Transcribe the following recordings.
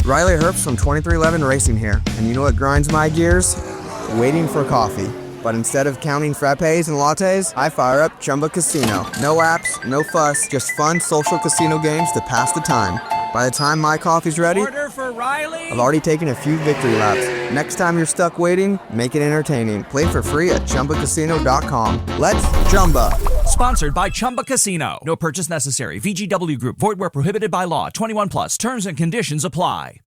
Riley Herbst from 2311 Racing here, and you know what grinds my gears? Waiting for coffee. But instead of counting frappes and lattes, I fire up Chumba Casino. No apps, no fuss, just fun social casino games to pass the time. By the time my coffee's ready, Order for Riley. I've already taken a few victory laps. Next time you're stuck waiting, make it entertaining. Play for free at ChumbaCasino.com. Let's Chumba. Sponsored by Chumba Casino. No purchase necessary. VGW Group. Void where prohibited by law. 21 plus. Terms and conditions apply.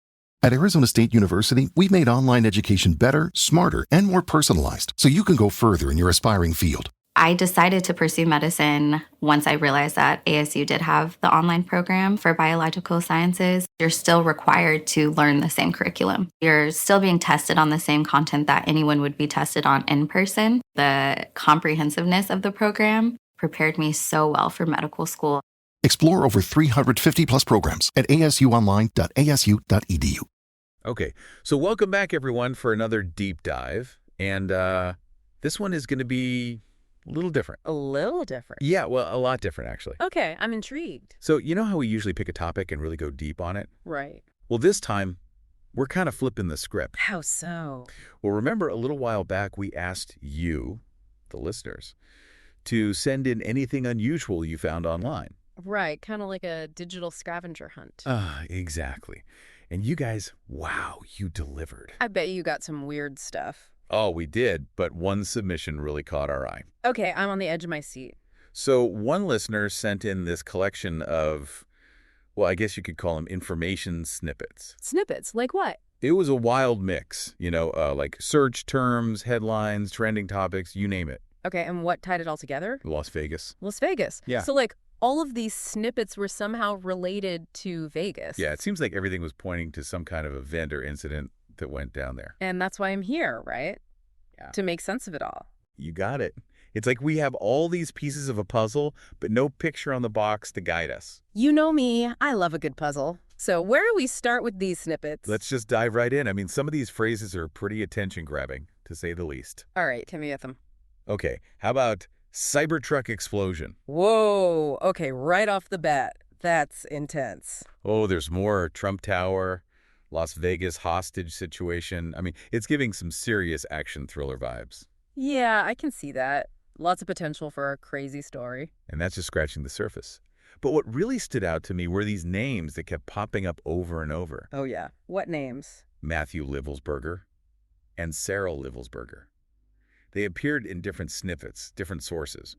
At Arizona State University, we've made online education better, smarter, and more personalized so you can go further in your aspiring field. I decided to pursue medicine once I realized that ASU did have the online program for biological sciences. You're still required to learn the same curriculum. You're still being tested on the same content that anyone would be tested on in person. The comprehensiveness of the program prepared me so well for medical school. Explore over 350 plus programs at asuonline.asu.edu. Okay, so welcome back, everyone, for another deep dive. And this one is going to be a little different. A little different? Yeah, well, a lot different, actually. Okay, I'm intrigued. So you know how we usually pick a topic and really go deep on it? Right. Well, this time, we're kind of flipping the script. How so? Well, remember a little while back, we asked you, the listeners, to send in anything unusual you found online. Right, kind of like a digital scavenger hunt. Exactly. And you guys, wow, you delivered. I bet you got some weird stuff. Oh, we did, but one submission really caught our eye. Okay, I'm on the edge of my seat. So one listener sent in this collection of, well, I guess you could call them information snippets. Snippets? Like what? It was a wild mix, like search terms, headlines, trending topics, you name it. Okay, and what tied it all together? Las Vegas. Las Vegas. Yeah. So, all of these snippets were somehow related to Vegas. Yeah, it seems like everything was pointing to some kind of event or incident that went down there. And that's why I'm here, right? Yeah. To make sense of it all. You got it. It's like we have all these pieces of a puzzle, but no picture on the box to guide us. You know me, I love a good puzzle. So where do we start with these snippets? Let's just dive right in. I mean, some of these phrases are pretty attention-grabbing, to say the least. All right, hit me with them. Okay, how about Cybertruck explosion? Whoa, okay, right off the bat. That's intense. Oh, there's more. Trump Tower, Las Vegas hostage situation. I mean, it's giving some serious action thriller vibes. Yeah, I can see that. Lots of potential for a crazy story. And that's just scratching the surface. But what really stood out to me were these names that kept popping up over and over. Oh, yeah. What names? Matthew Livelsberger and Sarah Livelsberger. They appeared in different snippets, different sources.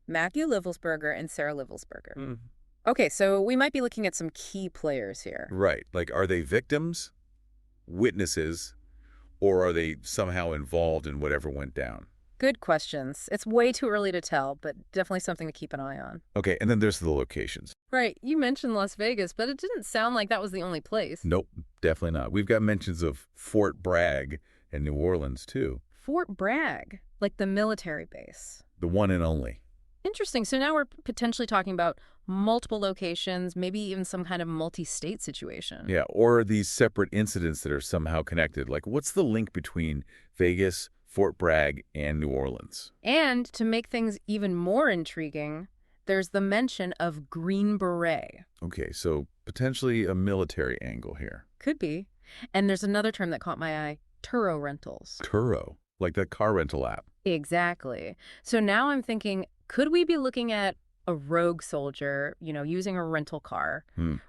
Matthew Livelsberger and Sarah Livelsberger. Okay, so we might be looking at some key players here. Right. Like, are they victims, witnesses, or are they somehow involved in whatever went down? Good questions. It's way too early to tell, but definitely something to keep an eye on. Okay, and then there's the locations. Right. You mentioned Las Vegas, but it didn't sound like that was the only place. Nope, definitely not. We've got mentions of Fort Bragg and New Orleans, too. Fort Bragg, like the military base. The one and only. Interesting. So now we're potentially talking about multiple locations, maybe even some kind of multi-state situation. Yeah, or these separate incidents that are somehow connected. Like, what's the link between Vegas, Fort Bragg, and New Orleans? And to make things even more intriguing, there's the mention of Green Beret. Okay, so potentially a military angle here. Could be. And there's another term that caught my eye, Turo rentals. Turo, like the car rental app. Exactly. So now I'm thinking, could we be looking at a rogue soldier, using a rental car,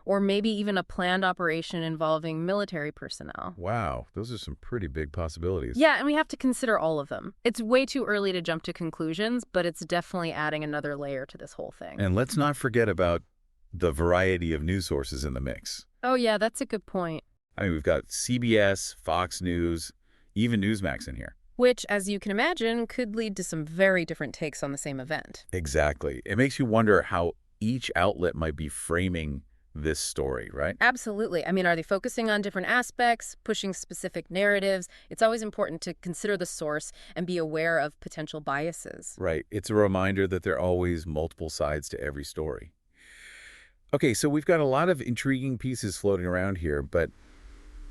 or maybe even a planned operation involving military personnel? Wow, those are some pretty big possibilities. Yeah, and we have to consider all of them. It's way too early to jump to conclusions, but it's definitely adding another layer to this whole thing. And let's not forget about the variety of news sources in the mix. Oh, yeah, that's a good point. I mean, we've got CBS, Fox News, even Newsmax in here. Which, as you can imagine, could lead to some very different takes on the same event. Exactly. It makes you wonder how each outlet might be framing this story, right? Absolutely. I mean, are they focusing on different aspects, pushing specific narratives? It's always important to consider the source and be aware of potential biases. Right. It's a reminder that there are always multiple sides to every story. Okay, so we've got a lot of intriguing pieces floating around here, but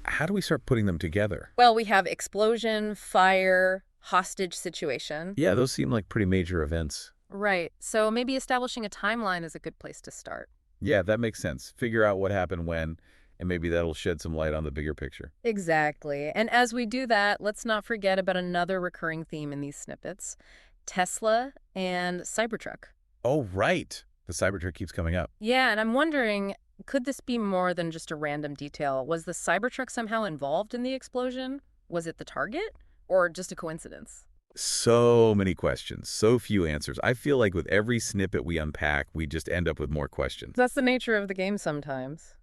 how do we start putting them together? Well, we have explosion, fire, hostage situation. Yeah, those seem like pretty major events. Right. So maybe establishing a timeline is a good place to start. Yeah, that makes sense. Figure out what happened when And maybe that'll shed some light on the bigger picture. Exactly. And as we do that, let's not forget about another recurring theme in these snippets, Tesla and Cybertruck. Oh, right. The Cybertruck keeps coming up. Yeah, and I'm wondering, could this be more than just a random detail? Was the Cybertruck somehow involved in the explosion? Was it the target? Or just a coincidence? So many questions, so few answers. I feel like with every snippet we unpack, we just end up with more questions. That's the nature of the game sometimes.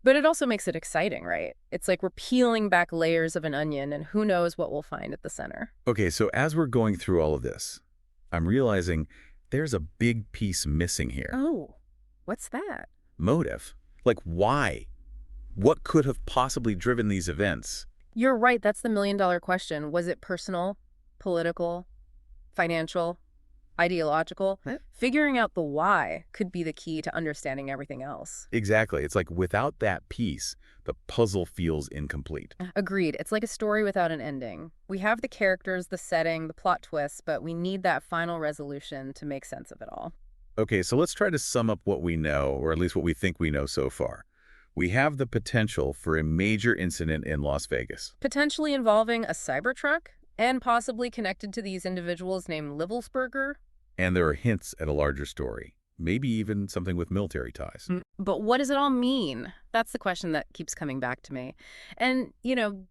But it also makes it exciting, right? It's like we're peeling back layers of an onion, and who knows what we'll find at the center. Okay, so as we're going through all of this, I'm realizing there's a big piece missing here. Oh, what's that? Motive. Like, why? What could have possibly driven these events? You're right, that's the million-dollar question. Was it personal, political, financial, ideological? Figuring out the why could be the key to understanding everything else. Exactly. It's like without that piece, the puzzle feels incomplete. Agreed. It's like a story without an ending. We have the characters, the setting, the plot twists, but we need that final resolution to make sense of it all. Okay, so let's try to sum up what we know, or at least what we think we know so far. We have the potential for a major incident in Las Vegas. Potentially involving a Cybertruck, and possibly connected to these individuals named Livelsberger. And there are hints at a larger story, maybe even something with military ties. But what does it all mean? That's the question that keeps coming back to me. And,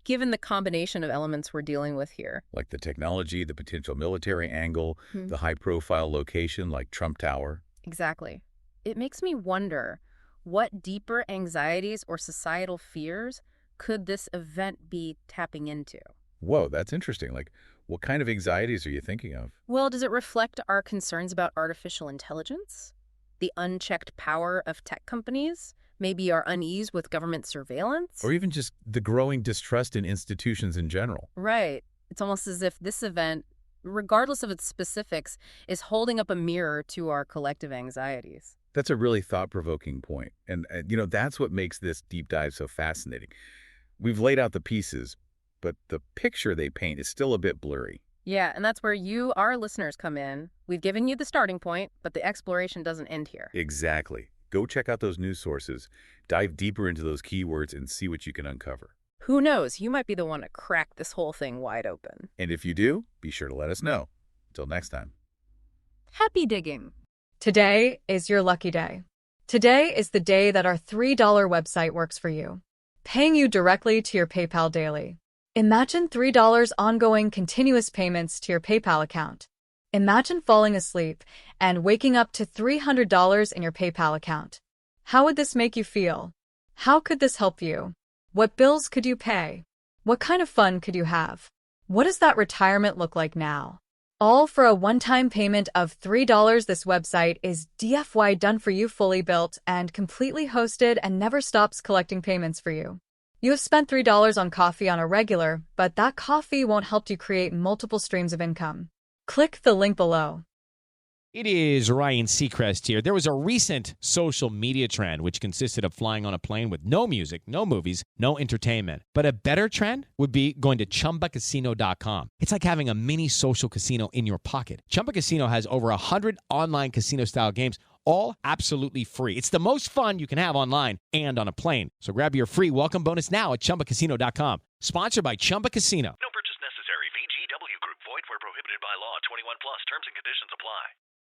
given the combination of elements we're dealing with here. Like the technology, the potential military angle, the high-profile location like Trump Tower. Exactly. It makes me wonder, what deeper anxieties or societal fears could this event be tapping into? Whoa, that's interesting. Like, what kind of anxieties are you thinking of? Well, does it reflect our concerns about artificial intelligence? The unchecked power of tech companies? Maybe our unease with government surveillance? Or even just the growing distrust in institutions in general. Right. It's almost as if this event, regardless of its specifics, is holding up a mirror to our collective anxieties. That's a really thought-provoking point. And, that's what makes this deep dive so fascinating. We've laid out the pieces, but the picture they paint is still a bit blurry. Yeah, and that's where you, our listeners, come in. We've given you the starting point, but the exploration doesn't end here. Exactly. Go check out those news sources, dive deeper into those keywords, and see what you can uncover. Who knows? You might be the one to crack this whole thing wide open. And if you do, be sure to let us know. Until next time. Happy digging. Today is your lucky day. Today is the day that our $3 website works for you, paying you directly to your PayPal daily. Imagine $3 ongoing continuous payments to your PayPal account. Imagine falling asleep and waking up to $300 in your PayPal account. How would this make you feel? How could this help you? What bills could you pay? What kind of fun could you have? What does that retirement look like now? All for a one-time payment of $3. This website is DFY done for you, fully built and completely hosted, and never stops collecting payments for you. You have spent $3 on coffee on a regular, but that coffee won't help you create multiple streams of income. Click the link below. It is Ryan Seacrest here. There was a recent social media trend which consisted of flying on a plane with no music, no movies, no entertainment. But a better trend would be going to ChumbaCasino.com. It's like having a mini social casino in your pocket. Chumba Casino has over 100 online casino-style games, all absolutely free. It's the most fun you can have online and on a plane. So grab your free welcome bonus now at ChumbaCasino.com. Sponsored by Chumba Casino. No purchase necessary. VGW Group. Void where prohibited by law. 21 plus. Terms and conditions apply.